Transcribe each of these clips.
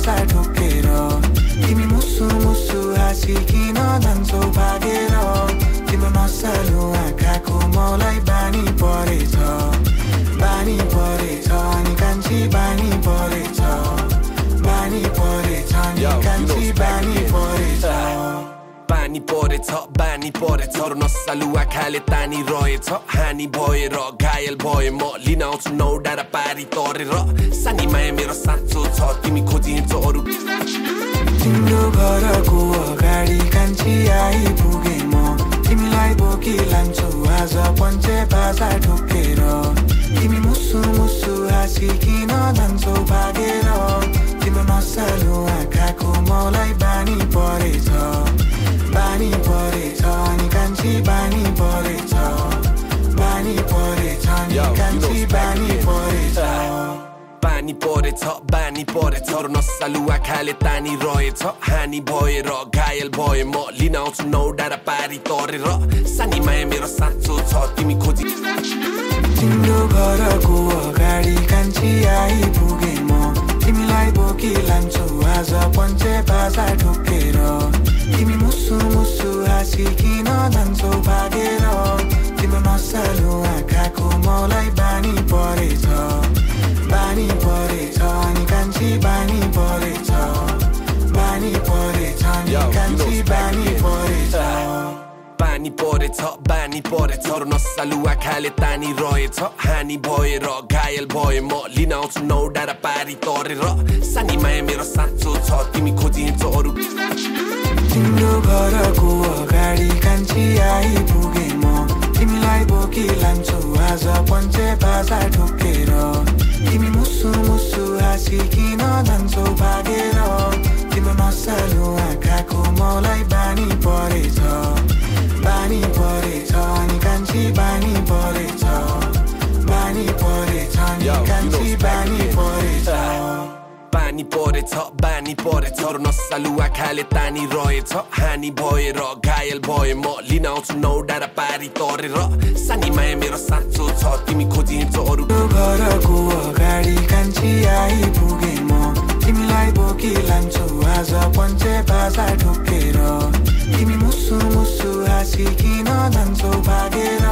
बाजा ठोकेर तिमी मुसु मुसु हाँसिकिन जान्छौ भागेर तिम्रो नसालु आँखाको मलाई बानी परेछ अनि कान्छी बानी परेछ बानी परेछ नि कान्छी बानी परेछ बानी परेछ र नसालु आँखाले तानी रहेछ हानि भएर घायल भए म लिन आउँछु नौ डाँडा पारी तरेर सानी माया मेरो साँचो छ तिमी खोजिन्छौ अरू तिम्रो घरको अगाडि कान्छी आइपुगे म तिमीलाई बोकी लान्छु आज पञ्चे बाजा ठोकेर तिमी मुसु मुसु हाँसिकिन जान्छौ भागेर तिम्रो नसालु आँखाको मलाई बानी परेछ अनि कान्छी बानी परेछ नि कान्छी बानी परेछ र नसालु आँखाले तानी रहेछ हानि भएर घायल भए म लिन आउँछु नौ डाँडा पारी तरेर सानी माया मेरो साँचो छ तिमी खोजी तिम्रो घरको अगाडि कान्छी आइपुगे म तिमीलाई बोकी लान्छु आज पञ्चे बाजा ठोकेर तिमी मुसु मुसु हाँसिकिन जान्छौ भागेर तिम्रो नसालु आँखाको मलाई बानी परेछ अनि कान्छी बानी परेछ नि कान्छी बानी परेछ र नसालु आँखाले तानी रहेछ हानि भएर घायल भए म लिन आउँछु नौ डाँडा पारी तरेर सानी माया मेरो साँचो छ तिमी खोजिन्छौ अरू तिम्रो घरको अगाडि कान्छी आइपुगे म तिमीलाई बोकी लान्छु आज पञ्चे बाजा ठोकेर तिमी मुसु मुसु हाँसिकिन जान्छौ भागेर तिम्रो नसालु आँखाको मलाई बानी परेछ अनि कान्छी बानी परेछ नि कान्छी बानी परेछ र नसालु आँखाले तानी रहेछ हानि भएर घायल भए म लिन आउँछु नौ डाँडा पारी तरेर सानी माया मेरो साँचो छ तिमी खोजिन्छौ अरू घरको अगाडि कान्छी आइपुगे म तिमीलाई बोकी लान्छु आज पञ्चे बाजा ठोकेर तिमी मुसु मुसु हाँसिकिन जान्छौ भागेर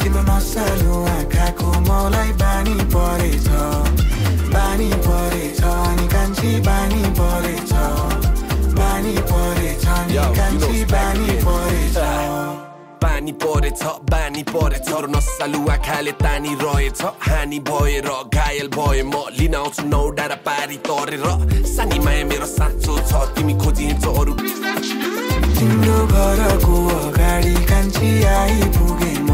तिम्रो नसालु आँखाको मलाई बानी परेछ नि कान्छी बानी परेछ नि कान्छी बानी परेछ र नसालु आँखाले तानी रहेछ हानि भएर घायल भए म लिन आउँछु नौ डाँडा पारी तरेर सानी माया मेरो साँचो छ तिमी खोजिन्छौ अरू तिम्रो घरको अगाडि कान्छी आइपुगे म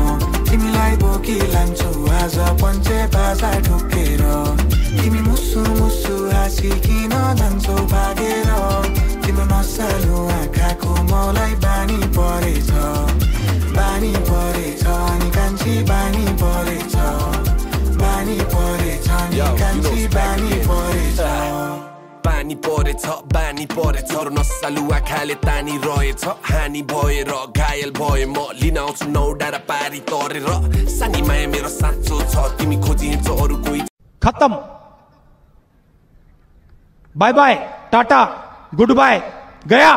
तिमीलाई बोकी लान्छु आज पञ्चे बाजा ठोकेर तिमी मुसु मुसु हाँसिकिन जान्छौ भागेर तिम्रो नसालु आँखाको मलाई बानी परेछ नि कान्छी बानी परेछ नि कान्छी बानी परेछ र नसालु आँखाले तानी रहेछ हानि भएर घायल भए म लिन आउँछु नौ डाँडा पारी तरेर सानी माया मेरो साँचो छ तिमी खोजिन्छौ अरू कोही खत्म बाय बाय टाटा गुड बाय गया।